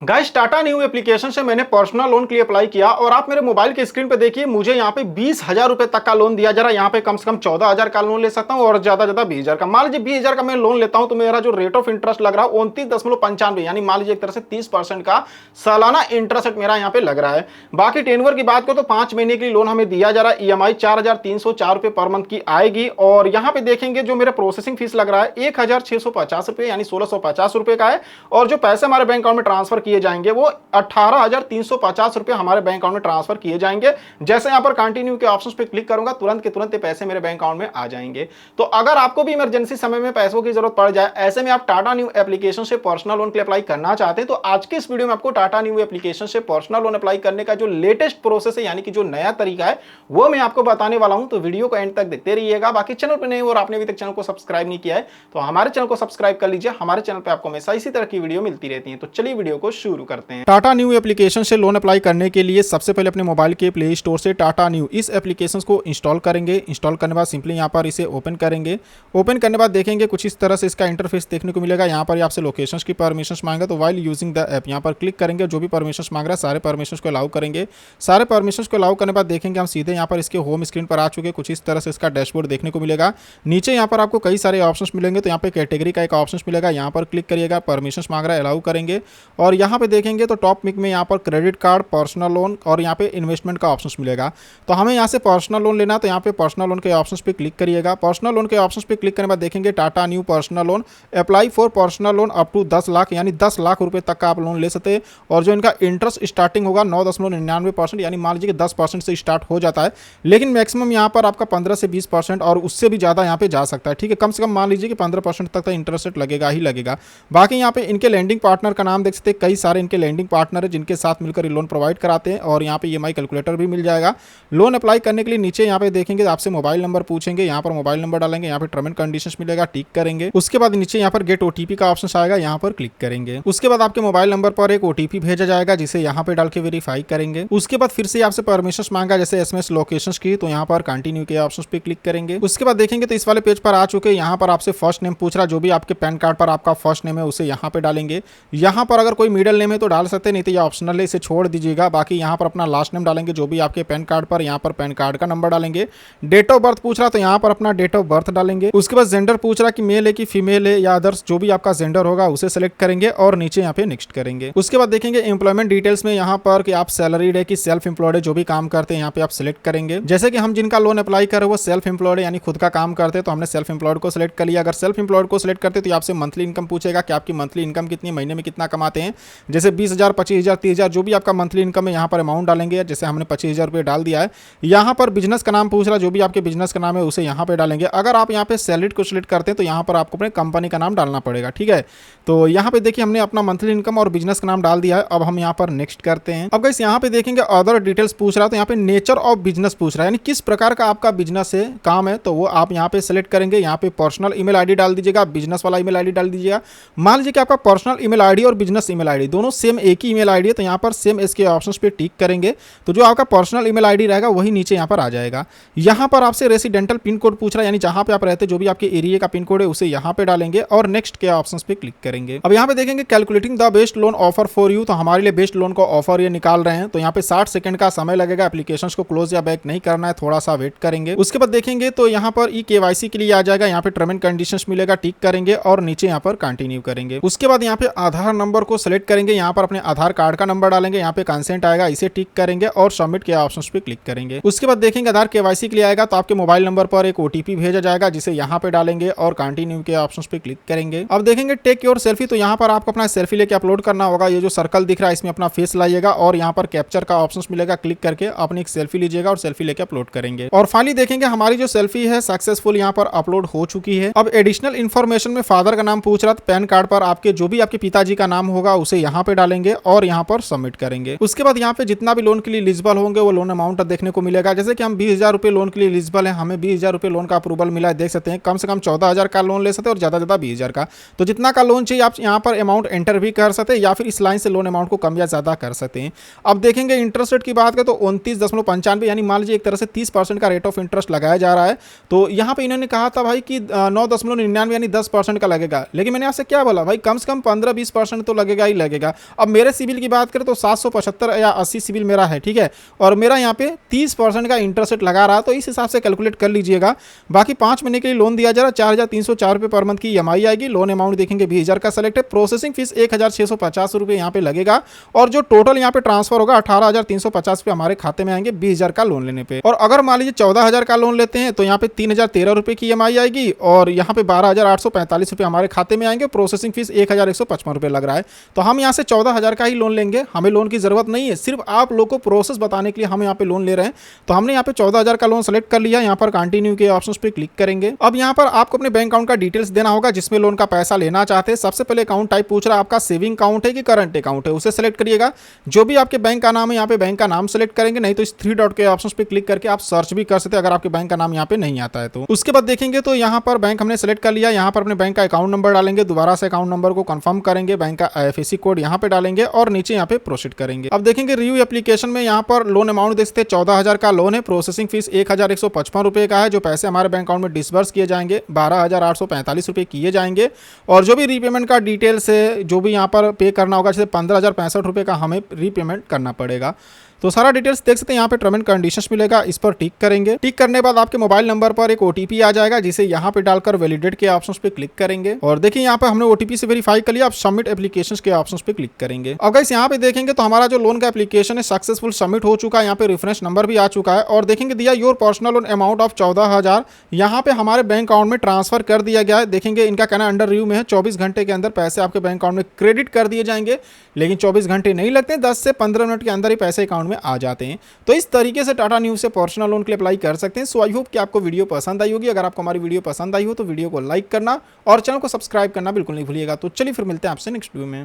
Guys Tata new application से मैंने personal loan के लिए अप्लाई किया और आप मेरे मोबाइल के स्क्रीन पे देखिए मुझे यहाँ पे 20,000 रुपए तक का लोन दिया जा रहा है। यहाँ पे कम से कम 14,000 का लोन ले सकता हूँ और ज्यादा 20,000 का। मान लीजिए 20,000 का मैं लोन लेता हूँ तो मेरा जो रेट ऑफ इंटरेस्ट लग रहा है 29.95, यानी मान लीजिए एक तरह से 30% का सालाना इंटरेस्ट मेरा यहाँ पे लग रहा है। बाकी टेनवर की बात करो तो 5 महीने के लिए लोन हमें दिया जा रहा है। EMI 4,304 रुपए पर मंथ की आएगी और यहाँ पे देखेंगे जो मेरा प्रोसेसिंग फीस लग रहा है 1,650 रुपए यानी 1,650 रुपए का है। और जो पैसे हमारे बैंक अकाउंट में ट्रांसफर किए जाएंगे वो 18,350 रुपए हमारे बैंक अकाउंट में ट्रांसफर किए जाएंगे। जैसे यहां पर कंटिन्यू के ऑप्शन पे क्लिक करूंगा तुरंत के तुरंत पैसे मेरे बैंक अकाउंट में आ जाएंगे। तो अगर आपको भी इमरजेंसी समय में पैसों की जरूरत पड़ जाए, ऐसे में आप टाटा न्यू एप्लीकेशन से पर्सनल लोन के लिए अप्लाई करना चाहते हैं तो आज के इस वीडियो में आपको टाटा न्यू एप्लीकेशन से पर्सनल लोन अप्लाई करने का जो लेटेस्ट प्रोसेस है यानी कि जो नया तरीका है वो मैं आपको बताने वाला हूं। तो वीडियो को एंड तक देखते रहिएगा। बाकी चैनल पर नहीं और आपने अभी तक चैनल को सब्सक्राइब नहीं किया है तो हमारे चैनल को सब्सक्राइब कर लीजिए। हमारे चैनल पर आपको हमेशा इसी तरह की वीडियो मिलती रहती है। तो चलिए वीडियो को शुरू करते हैं। टाटा न्यू एप्लीकेशन से लोन अप्लाई करने के लिए सबसे पहले अपने मोबाइल के प्ले स्टोर से टाटा न्यू इस एप्लीकेशन को इंस्टॉल करेंगे। इंस्टॉल करने के बाद सिंपली यहाँ पर इसे ओपन करेंगे। ओपन करने के बाद देखेंगे कुछ इस तरह से इसका इंटरफेस देखने को मिलेगा। यहाँ पर आपसे लोकेशंस की परमिशंस मांगा तो वाइल यूजिंग द ऐप यहाँ पर क्लिक करेंगे। जो भी परमिशंस मांग रहा है सारे परमिशंस को अलाउ करेंगे। सारे परमिशंस को अलाउ करने के बाद देखेंगे हम सीधे यहाँ पर इसके होम स्क्रीन पर आ चुके। कुछ इस तरह से इसका डैशबोर्ड देखने को मिलेगा। नीचे यहाँ पर आपको कई सारे ऑप्शंस मिलेंगे तो यहाँ पे कैटेगरी का एक ऑप्शन मिलेगा, यहाँ पर क्लिक करिएगा। परमिशंस मांग रहा है, अलाउ करेंगे और यहाँ पे देखेंगे तो टॉप मिक में यहाँ पर क्रेडिट कार्ड, पर्सनल लोन और यहाँ पे इन्वेस्टमेंट का ऑप्शन मिलेगा। तो हमें यहाँ से पर्सनल लोन लेना है तो यहाँ पे पर्सनल लोन के ऑप्शंस पे क्लिक करिएगा। पर्सनल लोन के ऑप्शंस पे क्लिक करने के बाद देखेंगे Tata new personal loan apply for personal loan up to 10 lakh यानी 10 लाख रुपए तक का आप लोन ले सकते हैं। और जो इनका इंटरेस्ट स्टार्टिंग होगा 9.99% यानी मान लीजिए 10% से स्टार्ट हो जाता है, लेकिन मैक्सिमम यहाँ पर आपका 15 से 20% और उससे भी ज़्यादा यहाँ पे जा सकता है। ठीक है, कम से कम मान लीजिए कि 15% तक का इंटरेस्ट लगेगा ही लगेगा। बाकी यहाँ पे इनके लैंडिंग पार्टनर का नाम देख सकते हैं, कई सारे इनके लैंडिंग पार्टनर है जिनके साथ मिलकर लोन प्रोवाइड कराते हैं और यहाँ पे EMI कैलकुलेटर भी मिल जाएगा। लोन अप्लाई करने के लिए नीचे यहाँ पे देखेंगे आपसे मोबाइल नंबर पूछेंगे, यहाँ पर मोबाइल नंबर डालेंगे, यहाँ पे टर्म एंड कंडीशंस मिलेगा, टिक करेंगे। उसके बाद नीचे यहाँ पर गेट OTP का ऑप्शन आएगा, यहाँ पर क्लिक करेंगे। उसके बाद आपके मोबाइल नंबर पर एक OTP भेजा जाएगा जिसे यहाँ पे डाल के वेरीफाई करेंगे। उसके बाद फिर से आपसे परमिशन मांगा जैसे SMS लोकेशन की, तो यहाँ पर कंटिन्यू के ऑप्शन पे क्लिक करेंगे। उसके बाद देखेंगे तो इस वाले पेज पर आ चुके। यहाँ पर आपसे फर्स्ट नेम पूछ रहा, जो भी आपके पैन कार्ड पर आपका फर्स्ट नेम है उसे यहाँ पे डालेंगे। यहाँ पर अगर कोई मिडिल नेम है तो डाल सकते, नहीं तो ये ऑप्शनल है, इसे छोड़ दीजिएगा। बाकी यहाँ पर अपना लास्ट नेम डालेंगे जो भी आपके पैन कार्ड पर, यहाँ पर पैन कार्ड का नंबर डालेंगे। डेट ऑफ बर्थ पूछ रहा तो यहाँ पर अपना डेट ऑफ बर्थ डालेंगे। उसके बाद जेंडर पूछ रहा कि मेल है कि फीमेल है या अदर्स, जो भी आपका जेंडर होगा उसे सेलेक्ट करेंगे और नीचे यहाँ पे नेक्स्ट करेंगे। उसके बाद देखेंगे एम्प्लॉयमेंट डिटेल्स में यहाँ पर कि आप सैलरीड है कि सेल्फ एम्प्लॉयड है, जो भी काम करते हैं यहाँ पे आप सिलेक्ट करेंगे। जैसे कि हम जिनका लोन अप्लाई कर रहे हैं वो सेल्फ एम्प्लॉयड है यानी खुद का काम करते हैं तो हमने सेल्फ एम्प्लॉयड को सिलेक्ट कर लिया। अगर सेल्फ एम्प्लॉयड को सिलेक्ट करते तो आपसे मंथली इनकम पूछेगा कि आपकी मंथली इनकम कितनी, महीने में कितना कमाते हैं। जैसे 20,000, 25,000, 30,000 जो भी आपका मंथली इनकम है यहाँ पर अमाउंट डालेंगे। जैसे हमने 25,000 रुपये डाल दिया है। यहाँ पर बिजनेस का नाम पूछ रहा है, जो भी आपके बिजनेस का नाम है उसे यहाँ पे डालेंगे। अगर आप यहाँ पे सैलरीड को सिलेक्ट करते हैं तो यहाँ पर आपको अपने कंपनी का नाम डालना पड़ेगा। ठीक है, तो यहाँ पे देखिए हमने अपना मंथली इनकम और बिजनेस का नाम डाल दिया है। अब हम यहाँ पर नेक्स्ट करते हैं। अब गाइस यहाँ पे देखेंगे अदर डिटेल्स पूछ रहा है तो यहाँ पे नेचर ऑफ बिजनेस पूछ रहा है यानी किस प्रकार का आपका बिजनेस है, काम है, तो वो आप यहाँ पे सेलेक्ट करेंगे। यहाँ पे पर्सनल ईमेल आईडी डाल दीजिएगा, बिजनेस वाला ईमेल आईडी डाल दीजिएगा। मान लीजिए कि आपका पर्सनल ईमेल आईडी और बिजनेस ईमेल आईडी दोनों सेम एक ही ईमेल आईडी है तो यहाँ पर सेम इसके ऑप्शंस पे टिक करेंगे तो जो आपका पर्सनल ईमेल आईडी रहेगा वही नीचे यहाँ पर आ जाएगा। यहाँ पर आपसे रेसिडेंटल पिन कोड पूछ रहा है यानी जहाँ पे आप रहते हैं जो भी आपके एरिया का पिन कोड है उसे यहाँ पे डालेंगे और नेक्स्ट के ऑप्शंस पे क्लिक करेंगे। अब यहाँ पे देखेंगे calculating the best loan offer for you, तो हमारे लिए बेस्ट लोन का ऑफर ये निकाल रहे हैं। तो यहाँ पे 60 सेकंड का समय लगेगा। एप्लीकेशन को क्लोज या बैक नहीं करना है, थोड़ा सा वेट करेंगे। उसके बाद देखेंगे तो यहाँ पर KYC के लिए आ जाएगा, यहाँ पे टर्म एंड कंडीशंस मिलेगा, टिक करेंगे और नीचे यहाँ पर कंटिन्यू करेंगे। उसके बाद यहाँ पे आधार नंबर को सिलेक्ट करेंगे, यहाँ पर अपने आधार कार्ड का नंबर डालेंगे, यहाँ पे कंसेंट आएगा, इसे टिक करेंगे और सबमिट के ऑप्शंस पे क्लिक करेंगे। उसके बाद देखेंगे आधार KYC के लिए आएगा तो आपके मोबाइल नंबर पर एक OTP भेजा जाएगा जिसे यहाँ पे डालेंगे और कंटिन्यू के ऑप्शंस पे क्लिक करेंगे। अब देखेंगे टेक योर सेल्फी, तो यहाँ पर आपको अपना सेल्फी लेके अपलोड करना होगा। ये जो सर्कल दिख रहा है इसमें अपना फेस लाइएगा और यहाँ पर कैप्चर का ऑप्शन मिलेगा, क्लिक करके अपनी एक सेल्फी लीजिएगा और सेल्फी लेके अपलोड करेंगे। और फाइनली देखेंगे हमारी जो सेल्फी है सक्सेसफुल यहाँ पर अपलोड हो चुकी है। अब एडिशनल इन्फॉर्मेशन में फादर का नाम पूछ रहा था, पैन कार्ड पर आपके जो भी आपके पिताजी का नाम होगा उसे यहाँ पे डालेंगे और यहाँ पर सबमिट करेंगे। उसके बाद यहाँ पे जितना भी लोन के लिए एलिजिबल होंगे वो लोन अमाउंट देखने को मिलेगा। जैसे कि हम 20,000 रुपये लोन के लिए एलिजिबल है, हमें 20,000 रुपये लोन का अप्रूवल मिला है, देख सकते हैं। कम से कम 14,000 का लोन ले सकते हैं और ज़्यादा 20,000 का। तो जितना का लोन चाहिए आप यहाँ पर अमाउंट एंटर भी कर सकते हैं या फिर इस लाइन से लोन अमाउंट को कम या ज़्यादा कर सकते हैं। अब देखेंगे इंटरेस्ट रेट की बात करें तो 29.95 यानी मान लीजिए एक तरह से 30% का रेट ऑफ इंटरेस्ट लगाया जा रहा है। तो यहाँ पे इन्होंने कहा था भाई कि 9.99 यानी 10% का लगेगा, लेकिन मैंने आपसे क्या बोला भाई कम से कम 15-20% तो लगेगा ही लगेगा। लगेगा। अब मेरे सिविल की बात करें तो 775 या 80 सिविल मेरा है, ठीक है, और मेरा यहाँ पे 30% का इंटरेस्ट रेट लगा रहा, तो इस हिसाब से कैलकुलेट कर लीजिएगा। बाकी 5 महीने के लिए लोन दिया जा रहा, 4,304 रुपये पर मंथ की EMI आएगी। लोन अमाउंट देखेंगे 20,000 का सेलेक्ट है। प्रोसेसिंग फीस 1,650 रुपये यहाँ पे लगेगा, और जो टोटल यहाँ पे ट्रांसफर होगा 18,350 रुपये हमारे खाते में आएंगे 20,000 का लोन लेने पे। और अगर मान लीजिए 14,000 का लोन लेते हैं तो यहाँ पे 3,013 रुपये की EMI आएगी, और यहाँ पे 12,845 रुपये हमारे खाते में आएंगे। प्रोसेसिंग फीस 1,155 रुपये लग रहा है। तो हम यहाँ से 14,000 का ही लोन लेंगे, हमें लोन की जरूरत नहीं है, सिर्फ आप लोग को प्रोसेस बताने के लिए हम यहाँ पे लोन ले रहे हैं। तो हमने यहाँ पे 14,000 का लोन सेलेक्ट कर लिया, यहाँ पर कंटिन्यू के ऑप्शन पे क्लिक करेंगे। अब यहाँ पर आपको अपने बैंक अकाउंट का डिटेल्स देना होगा जिसमें लोन का पैसा लेना चाहते हैं। सबसे पहले अकाउंट टाइप पूछ रहा है आपका सेविंग अकाउंट है कि करंट अकाउंट है, उसे सेलेक्ट करिएगा। जो भी आपके बैंक का नाम है यहाँ पे बैंक का नाम सेलेक्ट करेंगे, नहीं तो इस 3 डॉट के ऑप्शन पे क्लिक करके आप सर्च भी कर सकते हैं अगर आपके बैंक का नाम यहाँ पे नहीं आता है तो। उसके बाद देखेंगे तो यहाँ पर बैंक हमने सेलेक्ट कर लिया, यहाँ पर अपने बैंक का अकाउंट नंबर डालेंगे, दोबारा से अकाउंट नंबर को कंफर्म करेंगे, बैंक का IFSC कोड यहाँ पे डालेंगे और नीचे यहाँ पे प्रोसीड करेंगे। अब देखेंगे रिव्यू एप्लीकेशन में यहाँ पर लोन अमाउंट देख सकते हैं 14,000 का लोन है। प्रोसेसिंग फीस 1,155 रुपये का है। जो पैसे हमारे बैंक अकाउंट में डिसबर्स किए जाएंगे 12,845 रुपये किए जाएंगे, और जो भी रीपेमेंट का डिटेल्स है जो भी यहाँ पर पे करना होगा, जैसे 15,065 रुपये का हमें रीपेमेंट करना पड़ेगा। तो सारा डिटेल्स देख सकते हैं, यहाँ पे टर्म एंड कंडीशंस मिलेगा, इस पर टिक करेंगे। टिक करने के बाद आपके मोबाइल नंबर पर एक OTP आ जाएगा, जिसे यहाँ पे डालकर वैलिडेट के ऑप्शंस पे क्लिक करेंगे। और देखिए यहाँ पे हमने OTP से वेरीफाई कर लिया। आप सबमिट एप्लीकेशंस के ऑप्शंस पे क्लिक करेंगे। अब गाइस यहाँ पे देखेंगे तो हमारा जो लोन का एप्लीकेशन है सक्सेसफुल सबमिट हो चुका है, यहाँ पे रेफरेंस नंबर भी आ चुका है, और देखेंगे दिया your personal loan amount of 14,000 यहाँ पे हमारे बैंक अकाउंट में ट्रांसफर कर दिया गया है। देखेंगे इनका कहना अंडर रिव्यू में है, 24 घंटे के अंदर पैसे आपके बैंक अकाउंट में क्रेडिट कर दिए जाएंगे, लेकिन 24 घंटे नहीं लगते, 10 से 15 मिनट के अंदर ही पैसे अकाउंट में आ जाते हैं। तो इस तरीके से टाटा न्यू से पर्सनल लोन के लिए अप्लाई कर सकते हैं। सो आई होप कि आपको वीडियो पसंद आई होगी। अगर आपको हमारी वीडियो पसंद आई हो तो वीडियो को लाइक करना और चैनल को सब्सक्राइब करना बिल्कुल नहीं भूलिएगा। तो चलिए फिर मिलते हैं आपसे नेक्स्ट वीडियो में।